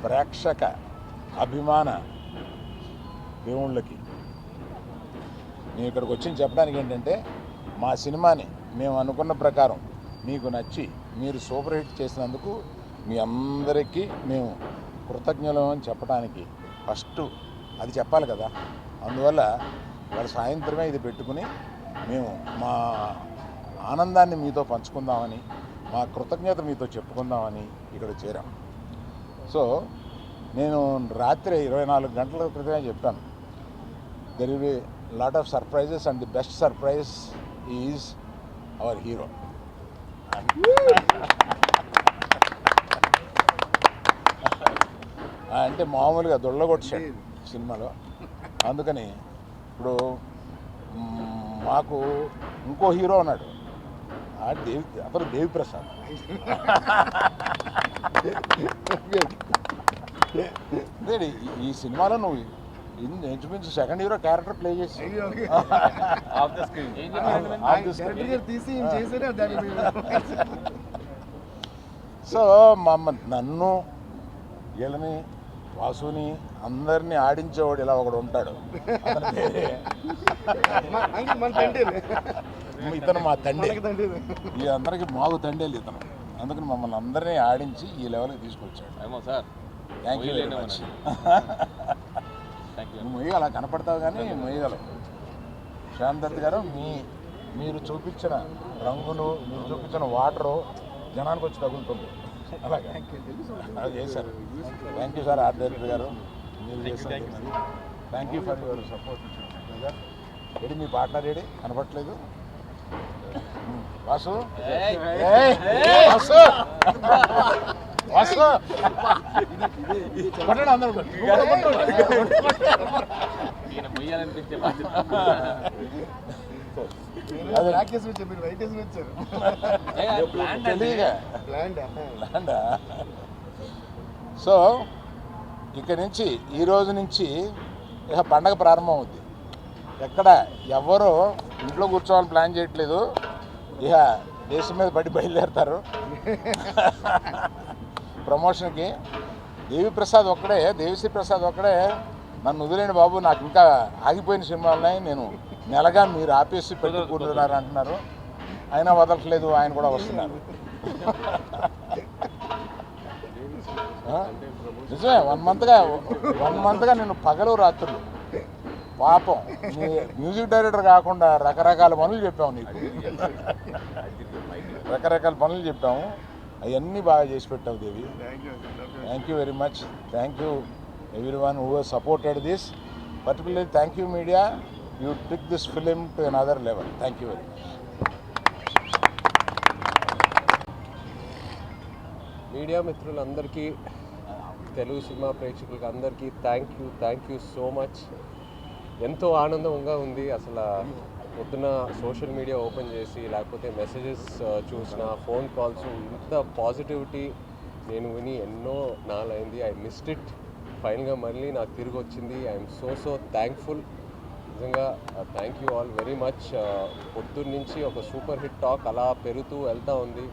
ప్రేక్షక అభిమాన దేవుళ్ళకి నేను ఇక్కడికి వచ్చి చెప్పడానికి ఏంటంటే మా సినిమాని మేము అనుకున్న ప్రకారం మీకు నచ్చి మీరు సూపర్ హిట్ చేసినందుకు మీ అందరికీ మేము కృతజ్ఞులు అని చెప్పడానికి ఫస్ట్ అది చెప్పాలి కదా. అందువల్ల వాళ్ళ సాయంత్రమే ఇది పెట్టుకుని మేము మా ఆనందాన్ని మీతో పంచుకుందామని, మా కృతజ్ఞత మీతో చెప్పుకుందామని ఇక్కడ చేరాం. సో నేను రాత్రి 24 గంటల క్రితమే చెప్పాను, there will be lot of surprises and the best surprise is our hero. అంటే మామూలుగా దొళ్ళగొట్టాడు సినిమాలో. అందుకని ఇప్పుడు మాకు ఇంకో హీరో ఉన్నాడు, అతను దేవి ప్రసాద్. ఈ సినిమాలో నువ్వు ఇంచుమించు సెకండ్ హీరో క్యారెక్టర్ ప్లే చేసి సో నన్ను వీళ్ళని వాసుని అందరినీ ఆడించేవాడు ఇలా ఒకడు ఉంటాడు. ఇతను మా తండ్రి, ఈ అందరికి మాకు తండ్రి ఇతను. అందుకని మమ్మల్ని అందరినీ ఆడించి ఈ లెవెల్కి తీసుకొచ్చాడు. Thank you very much. నువ్వు మొయ్యగల కనపడతావు కానీ మొయ్యగలవు. శాంతత్ గారు మీరు చూపించిన రంగులు, మీరు చూపించిన వాటరు జనానికి వచ్చి తగులుతుంది. అలాగే అది చేశారు. Thank you sir art director గారు, మీరు చేశారు. Thank you for your support. Ready me partner ready కనపడట్లేదు. వాసు వాసు వాసు కొట్టండి అందరూ. సో ఇక నుంచి ఈ రోజు నుంచి ఇక పండగ ప్రారంభం అవుద్ది. ఎక్కడ ఎవరు ఇంట్లో కూర్చోవాలని ప్లాన్ చేయట్లేదు. ఇక దేశం మీద పడి బయలుదేరుతారు ప్రమోషన్కి. దేవిశ్రీ ప్రసాద్ ఒక్కడే నన్ను వదిలేండి బాబు, నాకు ఇంకా ఆగిపోయిన సినిమాలు ఉన్నాయి, నేను నెలగా మీరు ఆపేసి పెట్టుకుంటున్నారు అంటున్నారు. అయినా వదలట్లేదు, ఆయన కూడా వస్తున్నారు. నిజమే, 1 మంత్గా నేను పగలు రాత్రులు పాపం మ్యూజిక్ డైరెక్టర్ కాకుండా రకరకాల పనులు చెప్పాము నీకు, రకరకాల పనులు చెప్పాము. అవన్నీ బాగా చేసి పెట్టావు Devi. Thank you very much. Thank you everyone who has supported this. Particularly thank you media, you took this film to another level. Thank you very much. Media మిత్రులందరికీ, తెలుగు సినిమా ప్రేక్షకులకి అందరికీ థ్యాంక్ యూ సో మచ్. ఎంతో ఆనందంగా ఉంది. అసలు పొద్దున social media open చేసి లేకపోతే మెసేజెస్ చూసిన, ఫోన్ కాల్స్, ఇంత పాజిటివిటీ నేను విని ఎన్నో నాలైంది. I missed it. ఫైనల్గా మళ్ళీ నాకు తిరిగి వచ్చింది. I'm so thankful. నిజంగా thank you all very much. పొద్దున్న నుంచి ఒక సూపర్ హిట్ టాక్ అలా పెరుగుతూ వెళ్తూ ఉంది.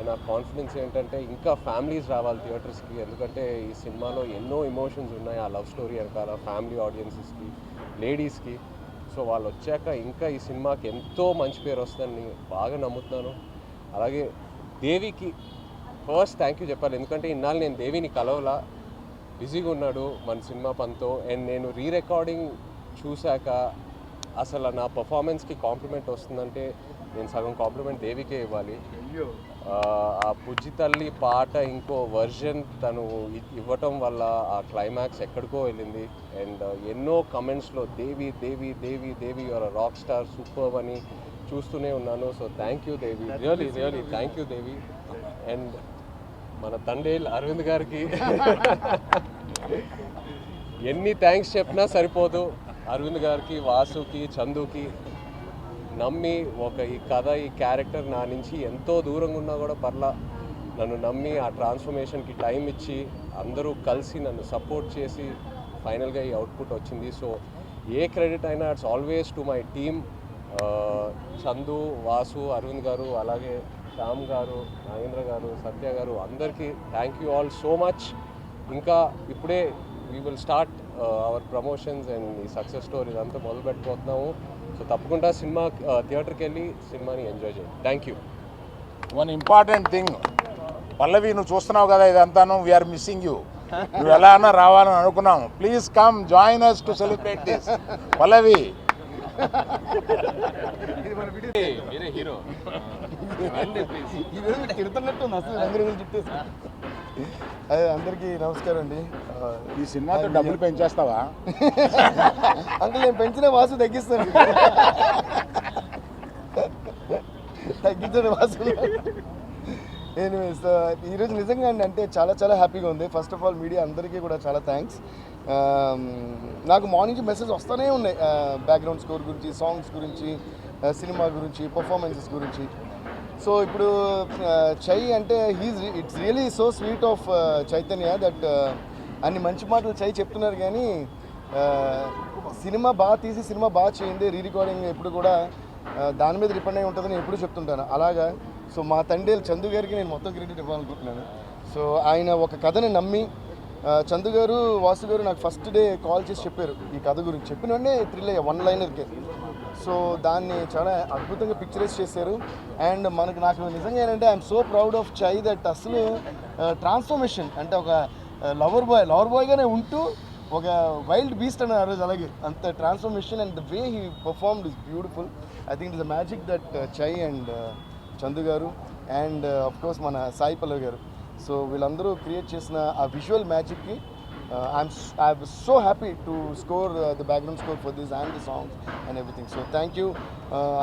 నా కాన్ఫిడెన్స్ ఏంటంటే ఇంకా ఫ్యామిలీస్ రావాలి థియేటర్స్కి, ఎందుకంటే ఈ సినిమాలో ఎన్నో ఎమోషన్స్ ఉన్నాయి. ఆ లవ్ స్టోరీ వెనకాల ఫ్యామిలీ ఆడియన్సెస్కి, లేడీస్కి. సో వాళ్ళు వచ్చాక ఇంకా ఈ సినిమాకి ఎంతో మంచి పేరు వస్తుందని బాగా నమ్ముతున్నాను. అలాగే దేవికి ఫస్ట్ థ్యాంక్ యూ చెప్పాలి, ఎందుకంటే ఇన్నాళ్ళు నేను దేవిని కలవలా, బిజీగా ఉన్నాడు మన సినిమా పనితో. అండ్ నేను రికార్డింగ్ చూశాక అసలు నా పర్ఫార్మెన్స్కి కాంప్లిమెంట్ వస్తుందంటే నేను సగం కాంప్లిమెంట్ దేవికే ఇవ్వాలి. ఆ బుజ్జి తల్లి పాట ఇంకో వర్జన్ తను ఇవ్వటం వల్ల ఆ క్లైమాక్స్ ఎక్కడికో వెళ్ళింది. అండ్ ఎన్నో కమెంట్స్లో దేవి దేవి దేవి దేవి యువర్ రాక్ స్టార్, సూపర్ అని చూస్తూనే ఉన్నాను. So thank you Devi, really thank you Devi. And మన తండేల్ అరవింద్ గారికి ఎన్ని థ్యాంక్స్ చెప్పినా సరిపోదు. అరవింద్ గారికి, వాసుకి, చందుకి నమ్మి ఈ కథ, ఈ క్యారెక్టర్ నా నుంచి ఎంతో దూరంగా ఉన్నా కూడా పర్లా నన్ను నమ్మి ఆ ట్రాన్స్ఫర్మేషన్కి టైం ఇచ్చి అందరూ కలిసి నన్ను సపోర్ట్ చేసి ఫైనల్గా ఈ అవుట్పుట్ వచ్చింది. సో ఏ క్రెడిట్ అయినా it's always to my team. Chandu, Vasu, Aravind గారు, అలాగే శ్యామ్ గారు, నాగేంద్ర గారు, సత్య గారు, అందరికీ thank you all so much. ఇంకా ఇప్పుడే we will start our promotions and ఈ సక్సెస్ స్టోరీ ఇదంతా మొదలు పెట్టబోతున్నాము. సో తప్పకుండా సినిమా థియేటర్కి వెళ్ళి సినిమాని ఎంజాయ్ చేయండి. Thank you. One important thing, Pallavi నువ్వు చూస్తున్నావు కదా ఇదంతాను, వీఆర్ మిస్సింగ్ యూ. నువ్వు ఎలా అన్నా రావాలని అనుకున్నాము. Please come join us to celebrate this. Pallavi మీరే హీరో. తిడుతున్నట్టు అసలు రంగురంగులు చెప్పేసి. అదే అందరికీ నమస్కారం అండి. ఈ సినిమాతో డబ్బులు పెంచేస్తావా? అంకుల్ నేను పెంచిన వాసు తగ్గిస్తాను. తగ్గించండి వాసు. ఎనీవేస్ ఈరోజు నిజంగా అంటే చాలా చాలా హ్యాపీగా ఉంది. ఫస్ట్ ఆఫ్ ఆల్ మీడియా అందరికీ కూడా చాలా థ్యాంక్స్. నాకు మార్నింగ్ నుంచి మెసేజ్ వస్తూనే ఉన్నాయి బ్యాక్గ్రౌండ్ స్కోర్ గురించి, సాంగ్స్ గురించి, సినిమా గురించి, పర్ఫార్మెన్సెస్ గురించి. సో ఇప్పుడు చై అంటే it's really so sweet of Chaitanya that అన్ని మంచి మాటలు చై చెప్తున్నారు, కానీ సినిమా బాగా తీసి సినిమా బాగా చేయండి, రీ రికార్డింగ్ ఎప్పుడు కూడా దాని మీద డిపెండ్ అయి ఉంటుందని ఎప్పుడు చెప్తుంటాను. అలాగా సో మా తండ్రి చందు గారికి నేను మొత్తం క్రెడిట్ ఇవ్వాలనుకుంటున్నాను. సో ఆయన ఒక కథని నమ్మి, చందు గారు, వాసు గారు నాకు ఫస్ట్ డే కాల్ చేసి చెప్పారు ఈ కథ గురించి. చెప్పిన వెంటనే థ్రిల్ అయ్యా, వన్ లైనర్కే. సో దాన్ని చాలా అద్భుతంగా పిక్చరైజ్ చేశారు. అండ్ నాకు నిజంగా ఏంటంటే ఐఎమ్ సో ప్రౌడ్ ఆఫ్ చై దట్ అసలు ట్రాన్స్ఫర్మేషన్ అంటే ఒక లవర్ బాయ్గానే ఉంటూ ఒక వైల్డ్ బీస్ట్ అన్న ఆ రోజు. అలాగే అంత transformation and the way he performed is beautiful. I think it's the magic that చై అండ్ చందు గారు అండ్ ఆఫ్ కోర్స్ మన సాయి పల్లవి గారు, సో వీళ్ళందరూ క్రియేట్ చేసిన ఆ విజువల్ మ్యాజిక్కి I was so happy to score the background score for this and the songs and everything. So thank you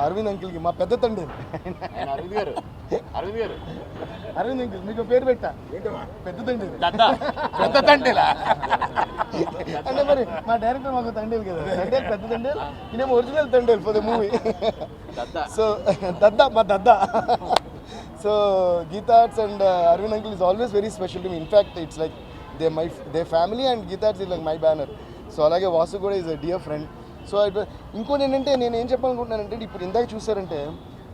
Aravind అంకిల్కి, మా పెద్ద తండ్రి. అరవింద్ అంకిల్ మీకు పేరు పెట్టా, పెద్ద తండ్రి. పెద్ద తండ్రిలా? అంటే మరి మా డైరెక్టర్ మాకు తండ్రి కదా, అంటే పెద్ద తండ్రి, ఈయనేమో ఒరిజినల్ తండ్రి ఫర్ ద మూవీ. సో మా దద్దా. So Geetha arts and Aravind uncle is always very special to me. In fact, it's like their family and Geetha Arts is like my banner. So అలాగే వాసు కూడా is a dear friend. So ఇంకోటి ఏంటంటే నేను ఏం చెప్పాలనుకుంటున్నానంటే, ఇప్పుడు ఇందాక చూసారంటే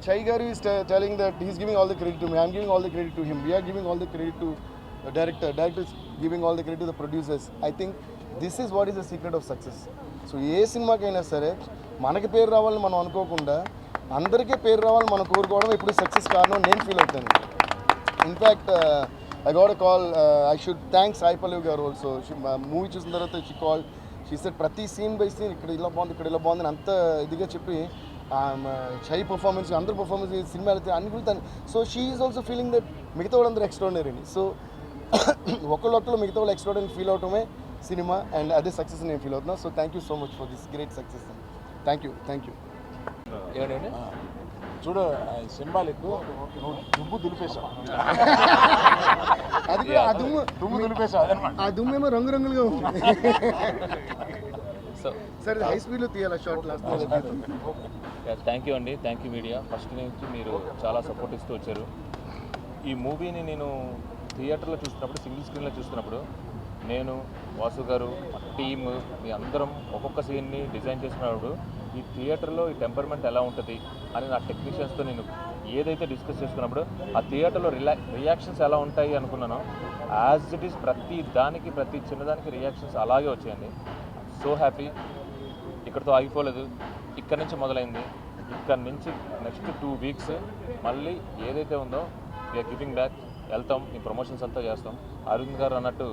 చై గారు is telling that he's giving all the credit to me, I'm giving all the credit to him, we're giving all the credit to director is giving all the credit to the producers. I think this is what is the secret of success. So ఏ సినిమాకైనా సరే మనకి పేరు రావాలని మనం అనుకోకుండా అందరికీ పేరు రావాలని మనం కోరుకోవడం ఇప్పుడు సక్సెస్ కారణం నేను ఫీల్ అవుతాను. In fact I got a call, I should thank Sai Pallavi garu also. Movie చూసిన తర్వాత షీ సెడ్ ప్రతి సీన్ బై సీన్ ఇక్కడ ఇలా బాగుంది అని అంత ఇదిగా చెప్పి చై పర్ఫార్మెన్స్, అందరు పర్ఫార్మెన్స్, సినిమా అయితే అన్ని గురించి. So she is also feeling that మిగతా వాళ్ళందరూ ఎక్స్ట్రాడినరీ అని. సో ఒకళ్ళు మిగతా వాళ్ళు ఎక్స్ట్రాడినరీ ఫీల్ అవటమే సినిమా, అండ్ అదే సక్సెస్ నేను ఫీల్ అవుతున్నా. So thank you so much for this great success. Thank you. ఏమండి చూడు సింబాలిక్, నువ్వు దుమ్ము దులిపేశావు. అది కూడా దుమ్ము దులిపేశావు అదనమాట. ఆ దుమ్మేమో రంగురంగులుగా ఉంది. సో సరే హై స్పీడ్లో తీయాలి షార్ట్ లాస్ట్. థ్యాంక్ యూ అండి, థ్యాంక్ యూ మీడియా. ఫస్ట్ నుంచి మీరు చాలా సపోర్ట్ ఇస్తూ వచ్చారు. ఈ మూవీని నేను థియేటర్లో చూస్తున్నప్పుడు, సింగిల్ స్క్రీన్లో చూస్తున్నప్పుడు, నేను, వాసు గారు, టీమ్, మీ అందరం ఒక్కొక్క సీన్ని డిజైన్ చేసినప్పుడు ఈ థియేటర్లో ఈ టెంపర్మెంట్ ఎలా ఉంటుంది అని నా టెక్నీషియన్స్తో నేను ఏదైతే డిస్కస్ చేసుకున్నప్పుడు ఆ థియేటర్లో రియాక్షన్స్ ఎలా ఉంటాయి అనుకున్నానో, యాజ్ ఇట్ ఈస్ ప్రతి దానికి, ప్రతి చిన్నదానికి రియాక్షన్స్ అలాగే వచ్చాయండి. So happy. ఇక్కడితో ఆగిపోలేదు, ఇక్కడ నుంచి మొదలైంది. ఇక్కడ నుంచి నెక్స్ట్ 2 weeks మళ్ళీ ఏదైతే ఉందో వీఆర్ గివింగ్ బ్యాక్. వెళ్తాం, ఈ ప్రమోషన్స్ అంతా చేస్తాం. అరవింద్ గారు అన్నట్టు,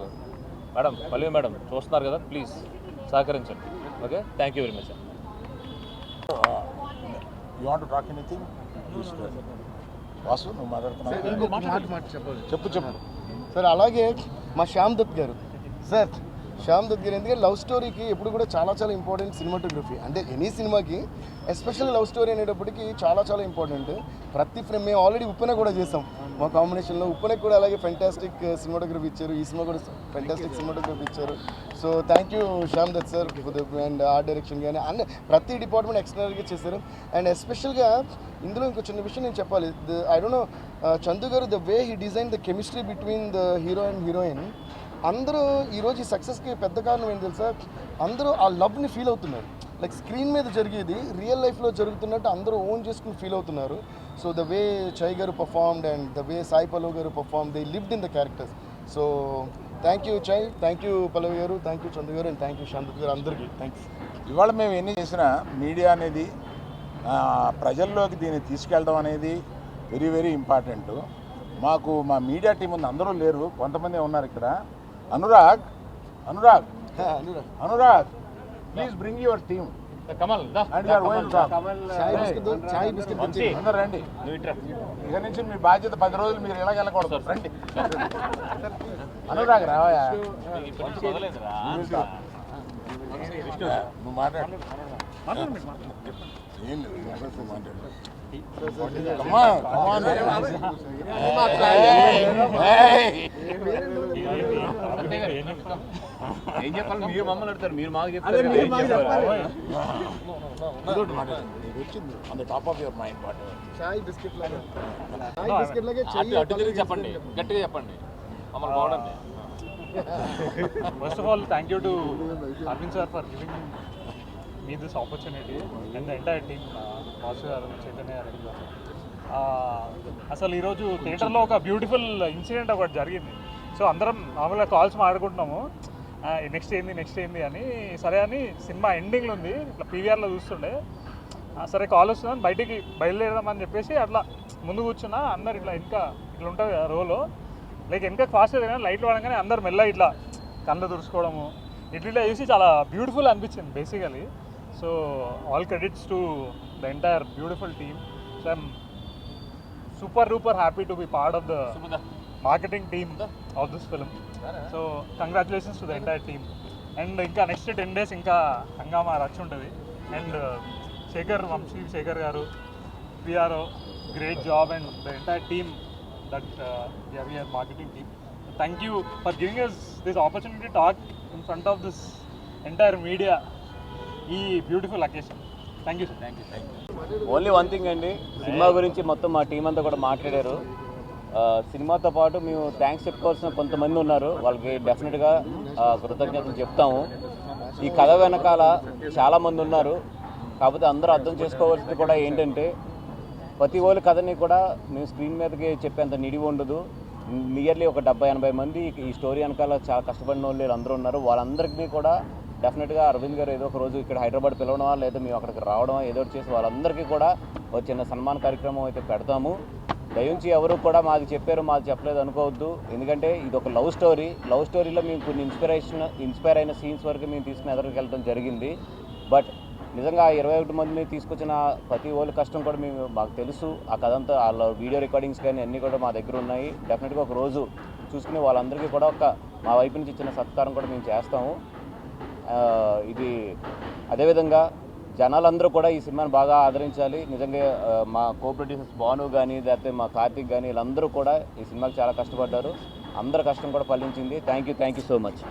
మేడం పల్లవి మేడం చూస్తున్నారు కదా, ప్లీజ్ సహకరించండి. Okay, thank you very much. You want to talk anything? Vasu నువ్వు మాట్లాడుతున్నావు, చెప్పు. సార్ అలాగే మా శ్యామ్ దత్ గారు, సార్ శ్యామ్ దత్ గారు, ఎందుకంటే లవ్ స్టోరీకి ఎప్పుడు కూడా చాలా చాలా ఇంపార్టెంట్ సినిమాటోగ్రఫీ. అంటే ఎనీ సినిమాకి ఎస్పెషల్లీ లవ్ స్టోరీ అనేటప్పటికి చాలా చాలా ఇంపార్టెంట్. ప్రతి ఫ్రేమ్ మేము ఆల్రెడీ ఉప్పెన కూడా చేసాం మా కాంబినేషన్లో. ఉప్పెనకు కూడా అలాగే ఫెంటాస్టిక్ సినిమాటోగ్రఫీ ఇచ్చారు, ఈ సినిమా కూడా ఫెంటాస్టిక్ సినిమాటోగ్రఫీ ఇచ్చారు. So thank you Shyam Dutt sir for the and art direction కానీ అన్ని ప్రతి డిపార్ట్మెంట్ ఎక్స్ట్రాగా చేశారు. అండ్ ఎస్పెషల్గా ఇందులో ఇంకో చిన్న విషయం నేను చెప్పాలి. ఐ డోంట్ నో చందు గారు, the way he design the chemistry between the hero and heroine. అందరూ ఈరోజు ఈ సక్సెస్కి పెద్ద కారణం ఏంటి తెలుసా, అందరూ ఆ లవ్ని ఫీల్ అవుతున్నారు. లైక్ స్క్రీన్ మీద జరిగేది రియల్ లైఫ్లో జరుగుతున్నట్టు అందరూ ఓన్ చేసుకుని ఫీల్ అవుతున్నారు. So the way Chai garu performed and the way Sai Pallavi garu perform, they lived in the characters. So thank you Chai, thank you Pallavi garu, thank you Chandu గారు, అండ్ థ్యాంక్ యూ శాంత్ గారు, అందరికీ థ్యాంక్స్. ఇవాళ మేము ఎన్ని చేసినా మీడియా అనేది ప్రజల్లోకి దీన్ని తీసుకెళ్ళడం అనేది వెరీ వెరీ ఇంపార్టెంట్. మాకు మా మీడియా టీం ఉంది, అందరూ లేరు, కొంతమంది ఉన్నారు ఇక్కడ. Anurag Anurag Anurag please bring your team Kamal and your own talk. Chai biscuit అందరూ రండి. ఇక నుంచి మీ బాధ్యత 10 రోజులు మీరు ఇలాగ వెళ్ళకూడదు. రండి అనురాగ్ రావయా, నువ్వు మాట్లాడు. ఏం లేదు, నువ్వు మాట్లాడు. Come on, come on. ఏం చెప్పాలి? మీరు మమ్మల్ని అడుగుతారు, మీరు మాకు చెప్తారు. వచ్చింది on the top of your mind, whatever. Chai biscuit లాగే అటు తిరిగి చెప్పండి, గట్టిగా చెప్పండి, మమ్మల్ని బాగుండండి. First of all, thank you to Arvind sir for giving me this opportunity and the entire team, Vasu garu, Chaitanya garu. అసలు ఈరోజు థియేటర్లో ఒక బ్యూటిఫుల్ ఇన్సిడెంట్ ఒకటి జరిగింది. సో అందరం మామూలుగా కాల్స్ మాట్లాడుకుంటున్నాము, నెక్స్ట్ ఏంది అని. సరే అని సినిమా ఎండింగ్లో ఉంది, ఇట్లా పీవీఆర్లో చూస్తుండే, సరే కాల్ వస్తుందని బయటికి బయలుదేరదామని చెప్పేసి అట్లా ముందు కూర్చున్నా. అందరు ఇట్లా ఇట్లా ఉంటుంది కదా రోలో, లైక్ వెనక ఫాస్ట్ కానీ లైట్లు పడగానే అందరు మెల్ల ఇట్లా కళ్ళు తుడుచుకోవడము ఇట్లా చూసి చాలా బ్యూటిఫుల్ అనిపించింది basically. So all credits to the entire beautiful team. So I'm super duper happy to be part of the marketing team of this film. So congratulations to the entire team. And ఇంకా next 10 days ఇంకా హంగామా రచ్చ ఉంటుంది. And Shekhar Vamsi Shekhar గారు, PRO, great job, and the entire team that we are marketing team. Thank you for giving us this opportunity to talk in front of this entire media ఈ beautiful occasion. Thank you sir. Thank you. Only one thing అండి, cinema గురించి మొత్తం మా team అంతా కూడా మాట్లాడారు. సినిమాతో పాటు మేము థ్యాంక్స్ చెప్పుకోవాల్సిన కొంతమంది ఉన్నారు, వాళ్ళకి డెఫినెట్గా కృతజ్ఞతలు చెప్తాము. ఈ కథ వెనకాల చాలామంది ఉన్నారు, కాకపోతే అందరూ అర్థం చేసుకోవాల్సింది కూడా ఏంటంటే ప్రతి ఒక్క కథని కూడా మేము స్క్రీన్ మీదకి చెప్పేంత నిడివి ఉండదు. నియర్లీ ఒక 70-80 మంది ఈ స్టోరీ వెనకాల చాలా కష్టపడిన వాళ్ళు అందరూ ఉన్నారు. వాళ్ళందరికీ కూడా డెఫినెట్గా అరవింద్ గారు ఏదో ఒక రోజు ఇక్కడ హైదరాబాద్ పిలవడమా లేదా మేము అక్కడికి రావడమా ఏదో ఒకటి చేసి వాళ్ళందరికీ కూడా ఒక చిన్న సన్మాన కార్యక్రమం అయితే పెడతాము. దయించి ఎవరు కూడా మాకు చెప్పారు మాకు చెప్పలేదు అనుకోవద్దు, ఎందుకంటే ఇది ఒక లవ్ స్టోరీలో మేము కొన్ని ఇన్స్పైర్ అయిన సీన్స్ వరకు మేము తీసుకుని ఎదురుకి వెళ్ళడం జరిగింది. బట్ నిజంగా 21 మందిని తీసుకొచ్చిన ప్రతి వాళ్ళ కష్టం కూడా మాకు తెలుసు. ఆ కథంతా వాళ్ళ వీడియో రికార్డింగ్స్ కానీ అన్నీ కూడా మా దగ్గర ఉన్నాయి. డెఫినెట్గా ఒక రోజు చూసుకుని వాళ్ళందరికీ కూడా మా వైపు నుంచి చిన్న సత్కారం కూడా మేము చేస్తాము. ఇది అదేవిధంగా జనాలందరూ కూడా ఈ సినిమాని బాగా ఆదరించాలి. నిజంగా మా కో ప్రొడ్యూసర్స్ భాను కానీ లేకపోతే మా కార్తిక్ కానీ వీళ్ళందరూ కూడా ఈ సినిమాకి చాలా కష్టపడ్డారు. అందరి కష్టం కూడా ఫలించింది. Thank you so much.